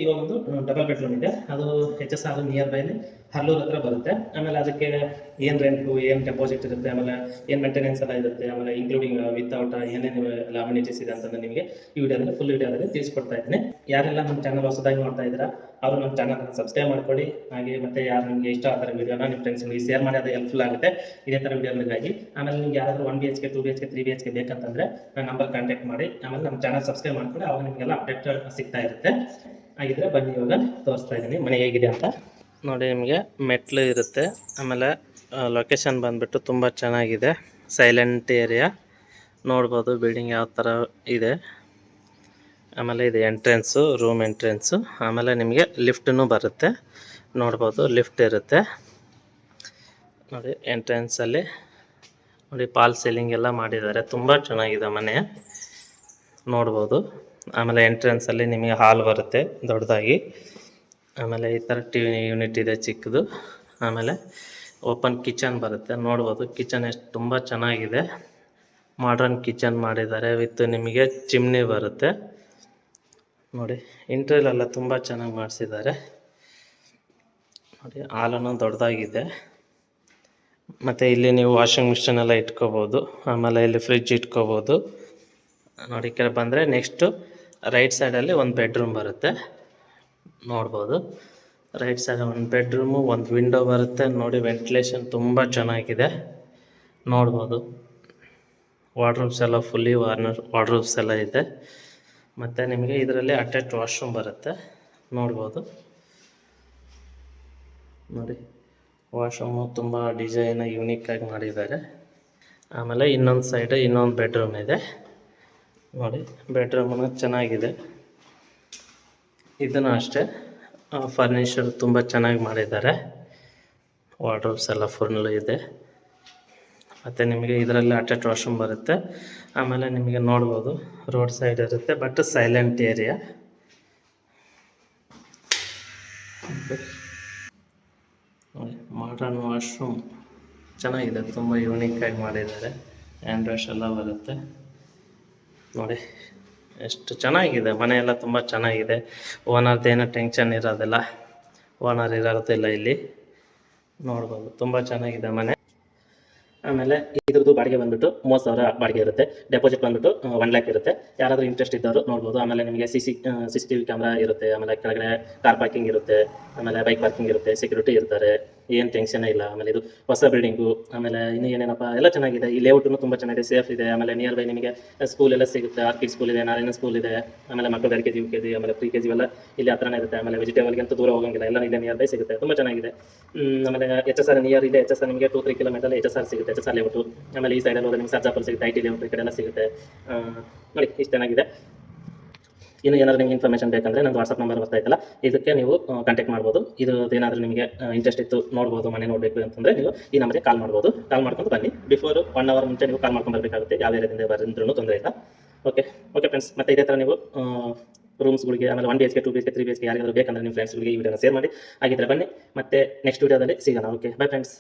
ಇವಾಗ ಒಂದು double bedroom ಇದೆ. ಅದು HSR ನಿಯರ್ ಬೈಲಿ ಹರ್ಲೂರ್ ಹತ್ರ ಬರುತ್ತೆ. ಆಮೇಲೆ ಅದಕ್ಕೆ ಏನು ರೆಂಟು, ಏನು ಡೆಪಾಸಿಟ್ ಇರುತ್ತೆ, ಆಮೇಲೆ ಏನು ಮೇಂಟೆನೆನ್ಸ್ ಎಲ್ಲ ಇರುತ್ತೆ, ಆಮೇಲೆ ಇನ್ಕ್ಲೂಡಿಂಗ್ ವಿತೌಟ್ ಏನೇನು ಎಲ್ಲ ಅಮ್ಯುನಿಟೀಸ್ ಇದೆ ಅಂತಂದ್ರೆ ನಿಮಗೆ ಈ ವಿಡಿಯೋದಲ್ಲಿ ಫುಲ್ ವಿಡಿಯೋದಲ್ಲಿ ತಿಳಿಸ್ಕೊಡ್ತಾ ಇದ್ದೀನಿ. ಯಾರೆಲ್ಲ ನಮ್ಮ ಚಾನಲ್ ಹೊಸದಾಗಿ ನೋಡ್ತಾ ಇದ್ದೀರಾ ಅವರು ನಮ್ಮ ಚಾನಲ್ನ ಸಬ್ಸ್ಕ್ರೈಬ್ ಮಾಡ್ಕೊಳ್ಳಿ. ಹಾಗೆ ಮತ್ತೆ ಯಾರು ನಿಮಗೆ ಇಷ್ಟ ಆಗ್ತಾರೆ ವಿಡಿಯೋನ ನಿಮ್ಮ ಫ್ರೆಂಡ್ಸ್ಗಳಿಗೆ ಶೇರ್ ಮಾಡಿ, ಅದು ಹೆಲ್ಪ್ಫುಲ್ ಆಗುತ್ತೆ ಇದೇ ಥರ ವಿಡಿಯೋಗಳಿಗಾಗಿ. ಆಮೇಲೆ ನಿಮ್ಗೆ ಯಾರಾದರೂ 1 BHK 2 BHK 3 BHK ಬೇಕಂತಂದರೆ ನನ್ನ ನಂಬರ್ ಕಾಂಟ್ಯಾಕ್ಟ್ ಮಾಡಿ. ಆಮೇಲೆ ನಮ್ಮ ಚಾನಲ್ ಸಬ್ಸ್ಕ್ರೈಬ್ ಮಾಡ್ಕೊಳ್ಳಿ, ಅವಾಗ ನಿಮಗೆಲ್ಲ ಅಪ್ಡೇಟ್ ಸಿಗ್ತಾ ಇರುತ್ತೆ. ಹಾಗಿದ್ರೆ ಬನ್ನಿ ಇವಾಗ ತೋರಿಸ್ತಾ ಇದ್ದೀನಿ ಮನೆ ಹೇಗಿದೆ ಅಂತ. ನೋಡಿ, ನಿಮಗೆ ಮೆಟ್ಲು ಇರುತ್ತೆ. ಆಮೇಲೆ ಲೊಕೇಶನ್ ಬಂದುಬಿಟ್ಟು ತುಂಬ ಚೆನ್ನಾಗಿದೆ, ಸೈಲೆಂಟ್ ಏರಿಯಾ ನೋಡ್ಬೋದು. ಬಿಲ್ಡಿಂಗ್ ಯಾವ ಥರ ಇದೆ. ಆಮೇಲೆ ಇದು ಎಂಟ್ರೆನ್ಸು, ರೂಮ್ ಎಂಟ್ರೆನ್ಸು. ಆಮೇಲೆ ನಿಮಗೆ ಲಿಫ್ಟೂ ಬರುತ್ತೆ, ನೋಡ್ಬೋದು. ಲಿಫ್ಟ್ ಇರುತ್ತೆ ನೋಡಿ ಎಂಟ್ರೆನ್ಸಲ್ಲಿ. ನೋಡಿ, ಪಾಲ್ ಸೀಲಿಂಗ್ ಎಲ್ಲ ಮಾಡಿದ್ದಾರೆ, ತುಂಬ ಚೆನ್ನಾಗಿದೆ ಮನೆ ನೋಡ್ಬೋದು. ಆಮೇಲೆ ಎಂಟ್ರೆನ್ಸಲ್ಲಿ ನಿಮಗೆ ಹಾಲ್ ಬರುತ್ತೆ ದೊಡ್ಡದಾಗಿ. ಆಮೇಲೆ ಈ ಥರ TV ಯೂನಿಟ್ ಇದೆ ಚಿಕ್ಕದು. ಆಮೇಲೆ ಓಪನ್ ಕಿಚನ್ ಬರುತ್ತೆ, ನೋಡ್ಬೋದು. ಕಿಚನ್ ಎಷ್ಟು ತುಂಬ ಚೆನ್ನಾಗಿದೆ, ಮಾಡ್ರನ್ ಕಿಚನ್ ಮಾಡಿದ್ದಾರೆ. ವಿತ್ ನಿಮಗೆ ಚಿಮ್ನಿ ಬರುತ್ತೆ ನೋಡಿ. ಇಂಟೀರಿಯರ್ ಎಲ್ಲ ತುಂಬ ಚೆನ್ನಾಗಿ ಮಾಡಿಸಿದ್ದಾರೆ ನೋಡಿ. ಹಾಲನ್ನು ದೊಡ್ಡದಾಗಿದೆ. ಮತ್ತು ಇಲ್ಲಿ ನೀವು ವಾಷಿಂಗ್ ಮಿಷಿನ್ ಎಲ್ಲ ಇಟ್ಕೋಬೋದು. ಆಮೇಲೆ ಇಲ್ಲಿ ಫ್ರಿಜ್ ಇಟ್ಕೋಬೋದು ನೋಡಿ. ಕೆಳಗೆ ಬಂದರೆ ನೆಕ್ಸ್ಟು ರೈಟ್ ಸೈಡಲ್ಲಿ ಒಂದು ಬೆಡ್ರೂಮ್ ಬರುತ್ತೆ, ನೋಡ್ಬೋದು. ರೈಟ್ ಸೈಡ್ ಒಂದು ಬೆಡ್ರೂಮು, ಒಂದು ವಿಂಡೋ ಬರುತ್ತೆ ನೋಡಿ. ವೆಂಟಿಲೇಷನ್ ತುಂಬ ಚೆನ್ನಾಗಿದೆ, ನೋಡ್ಬೋದು. ವಾರ್ಡ್ರೋಬ್ಸ್ ಎಲ್ಲ ಫುಲ್ಲಿ ವಾರ್ಡ್ರೋಬ್ಸ್ ಎಲ್ಲ ಇದೆ. ಮತ್ತು ನಿಮಗೆ ಇದರಲ್ಲಿ ಅಟ್ಯಾಚ್ ವಾಶ್ರೂಮ್ ಬರುತ್ತೆ, ನೋಡ್ಬೋದು ನೋಡಿ. ವಾಶ್ರೂಮು ತುಂಬ ಡಿಸೈನ್ ಯೂನಿಕ್ಕಾಗಿ ಮಾಡಿದ್ದಾರೆ. ಆಮೇಲೆ ಇನ್ನೊಂದು ಸೈಡ್ ಇನ್ನೊಂದು ಬೆಡ್ರೂಮ್ ಇದೆ ನೋಡಿ. ಬೆಡ್ರೂಮನ್ನು ಚೆನ್ನಾಗಿದೆ. ಇದನ್ನು ಅಷ್ಟೇ ಫರ್ನಿಚರ್ ತುಂಬ ಚೆನ್ನಾಗಿ ಮಾಡಿದ್ದಾರೆ. ವಾರ್ಡ್ರೋಬ್ಸ್ ಎಲ್ಲ ಫುಲ್ಲು ಇದೆ. ಮತ್ತು ನಿಮಗೆ ಇದರಲ್ಲಿ ಅಟ್ಯಾಚ್ ವಾಶ್ರೂಮ್ ಬರುತ್ತೆ. ಆಮೇಲೆ ನಿಮಗೆ ನೋಡ್ಬೋದು ರೋಡ್ ಸೈಡ್ ಇರುತ್ತೆ, ಬಟ್ ಸೈಲೆಂಟ್ ಏರಿಯಾ. ನೋಡಿ, ಮಾಡರ್ನ್ ವಾಶ್ರೂಮ್ ಚೆನ್ನಾಗಿದೆ, ತುಂಬ ಯೂನಿಕ್ಕಾಗಿ ಮಾಡಿದ್ದಾರೆ. ಹ್ಯಾಂಡ್ ವಾಶ್ ಎಲ್ಲ ಬರುತ್ತೆ ನೋಡಿ. ಎಷ್ಟು ಚೆನ್ನಾಗಿದೆ ಮನೆ ಎಲ್ಲ, ತುಂಬ ಚೆನ್ನಾಗಿದೆ. ಓನರ್ದೇನೋ ಟೆನ್ಷನ್ ಇರೋದಿಲ್ಲ, ಓನರ್ ಇರೋದಿಲ್ಲ ಇಲ್ಲಿ, ನೋಡ್ಬೋದು. ತುಂಬ ಚೆನ್ನಾಗಿದೆ ಮನೆ. ಆಮೇಲೆ ಇದ್ರದ್ದು ಬಾಡಿಗೆ ಬಂದುಬಿಟ್ಟು 30,000 ಬಾಡಿಗೆ ಇರುತ್ತೆ. ಡೆಪಾಸಿಟ್ ಬಂದುಬಿಟ್ಟು 1 lakh ಇರುತ್ತೆ. ಯಾರಾದರೂ ಇಂಟ್ರೆಸ್ಟ್ ಇದ್ದವರು ನೋಡ್ಬೋದು. ಆಮೇಲೆ ನಿಮಗೆ CCTV ಕ್ಯಾಮ್ರಾ ಇರುತ್ತೆ. ಆಮೇಲೆ ಕೆಳಗಡೆ ಕಾರ್ ಪಾರ್ಕಿಂಗ್ ಇರುತ್ತೆ, ಆಮೇಲೆ ಬೈಕ್ ಪಾರ್ಕಿಂಗ್ ಇರುತ್ತೆ, ಸೆಕ್ಯೂರಿಟಿ ಇರ್ತಾರೆ, ಏನು ಟೆನ್ಷನ್ನೇ ಇಲ್ಲ. ಆಮೇಲೆ ಇದು ಹೊಸ ಬಿಲ್ಡಿಂಗು. ಆಮೇಲೆ ಇನ್ನೂ ಏನೇನಪ್ಪ ಎಲ್ಲ ಚೆನ್ನಾಗಿದೆ. ಈ ಲೇಔಟೂ ತುಂಬ ಚೆನ್ನಾಗಿದೆ, ಸೇಫ್ ಇದೆ. ಆಮೇಲೆ ನಿಯರ್ ಬೈ ನಿಮಗೆ ಸ್ಕೂಲ್ ಎಲ್ಲ ಸಿಗುತ್ತೆ. ಆರ್ಕಿಡ್ ಸ್ಕೂಲ್ ಇದೆ, ನಾರಾಯಣ ಸ್ಕೂಲ್ ಇದೆ. ಆಮೇಲೆ ಮಕ್ಕಳು LKG UKG ಆಮೇಲೆ PKG ಎಲ್ಲ ಇಲ್ಲಿ ಹತ್ರನೇ ಇರುತ್ತೆ. ಆಮೇಲೆ ವೆಜಿಟೇಬಲ್ಗೆ ಅಂತೂ ದೂರ ಹೋಗಂಗಿಲ್ಲ, ಎಲ್ಲ ಇಲ್ಲೇ ನಿಯರ್ ಬೈ ಸಿಗುತ್ತೆ, ತುಂಬ ಚೆನ್ನಾಗಿದೆ. ಆಮೇಲೆ HSR ನಿಯರ್ ಇದೆ. HSR ನಿಮಗೆ 2-3 ಕಿಲೋಮೀಟರ್ HSR ಸಿಗುತ್ತೆ, HSR ಲೇಔಟು. ಆಮೇಲೆ ಈ ಸೈಡಲ್ಲಿ ಹೋದರೆ ನಿಮಗೆ ಸರ್ಜಾಪುರ ಸಿಗುತ್ತೆ, IT ಲೇಔಟ್ ಈ ಕಡೆ ಎಲ್ಲ ಸಿಗುತ್ತೆ ನೋಡಿ. ಇಷ್ಟು ಚೆನ್ನಾಗಿದೆ. ಇನ್ನು ಏನಾದರೂ ನಿಮಗೆ ಇನ್ಫಾರ್ಮೇಷನ್ ಬೇಕಂದರೆ ನಂದು ವಾಟ್ಸಪ್ ನಂಬರ್ ಬರ್ತಾ ಇತ್ತಲ್ಲ, ಇದಕ್ಕೆ ನೀವು ಕಾಂಟ್ಯಾಕ್ಟ್ ಮಾಡ್ಬೋದು. ಇದು ಏನಾದರೂ ನಿಮಗೆ ಇಂಟ್ರೆಸ್ಟ್ ಇತ್ತು, ನೋಡ್ಬೋದು, ಮನೆ ನೋಡಬೇಕು ಅಂತಂದರೆ ನೀವು ಈ ನಂಬರ್ಗೆ ಕಾಲ್ ಮಾಡ್ಬೋದು. ಕಾಲ್ ಮಾಡ್ಕೊಂಡು ಬನ್ನಿ. ಬಿಫೋರ್ 1 hour ಮುಂಚೆ ನೀವು ಕಾಲ್ ಮಾಡ್ಕೊಂಡು ಬರಬೇಕಾಗುತ್ತೆ, ಯಾವ ಏರಿಯಾದಿಂದ ಬಂದ್ರೂ ತೊಂದರೆ ಇಲ್ಲ. Okay friends. ಮತ್ತು ಇದೇ ಥರ ನೀವು ರೂಮ್ಸ್ಗಳಿಗೆ, ಆಮೇಲೆ 1 BHK 2 BHK 3 BHK ಯಾರಿಗಾದರೂ ಬೇಕಂದರೆ ನಿಮ್ಮ ಫ್ರೆಂಡ್ಸ್ಗಳಿಗೆ ಈ ವಿಡಿಯೋನ ಶೇರ್ ಮಾಡಿ. ಹಾಗಿದ್ರೆ ಬನ್ನಿ, ಮತ್ತೆ ನೆಕ್ಸ್ಟ್ ವಿಡಿಯೋದಲ್ಲಿ ಸಿಗೋಣ. Okay, by friends.